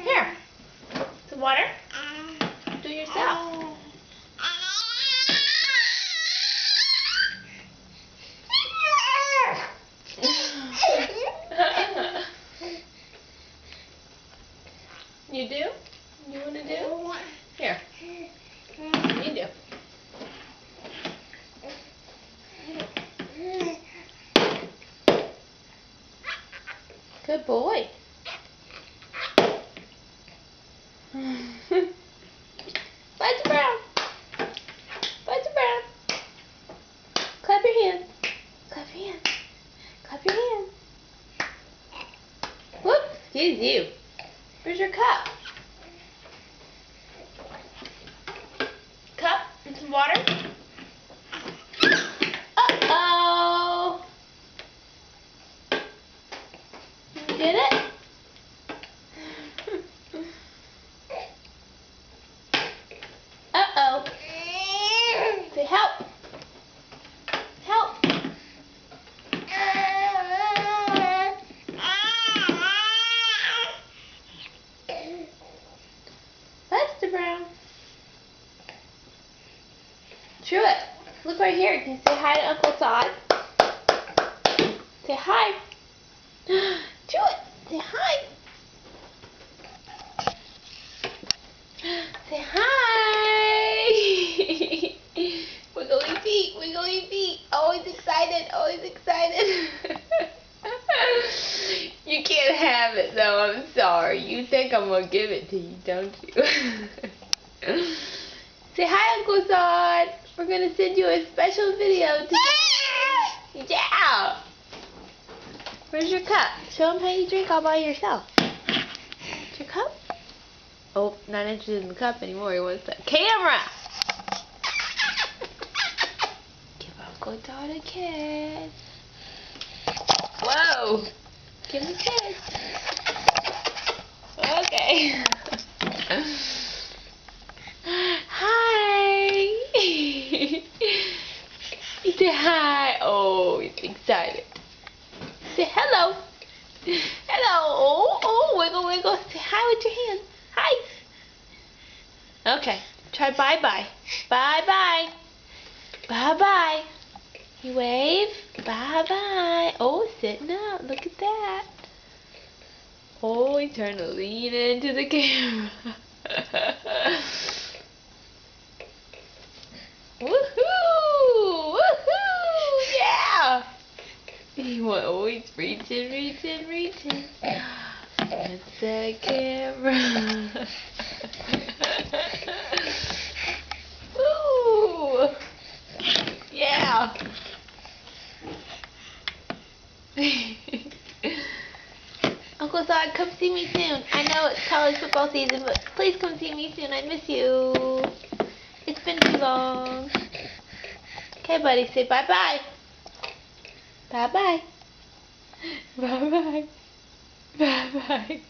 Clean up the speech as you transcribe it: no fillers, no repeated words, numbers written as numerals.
Here. Some water. Do it yourself. You do? You want to do? Here. You do. Good boy. Bud Brown. Bud Brown. Clap your hands. Clap your hands. Clap your hands. Whoops, excuse you. Where's your cup? Cup and some water. Uh-oh. You get it? Uh-oh. Say help. Help. Buster Brown. Truett, look right here. Can you say hi to Uncle Todd? Say hi. Truett, say hi. Say hi. Wiggly feet, wiggly feet. Always excited, always excited. You can't have it though, I'm sorry. You think I'm going to give it to you, don't you? Say hi, Uncle Todd. We're going to send you a special video today. Yeah. Where's your cup? Show them how you drink all by yourself. Where's your cup? Oh, not interested in the cup anymore. He wants the camera. Give Uncle Todd a kiss. Whoa. Give him a kiss. Okay. Hi. You say hi. Oh, he's excited. Say hello. Hello. Oh, wiggle, wiggle. Say hi with your hands. Hi. Okay. Try bye-bye. Bye-bye. Bye-bye. You wave. Bye-bye. Oh, sitting up. Look at that. Oh, he's trying to lean into the camera. Woohoo! Woohoo! Yeah! Oh, he's reaching, reaching, reaching. That's the camera. Woo! Yeah! Uncle Todd, come see me soon. I know it's college football season, but please come see me soon. I miss you. It's been too long. Okay, buddy, say bye-bye. Bye-bye. Bye-bye. Bye-bye.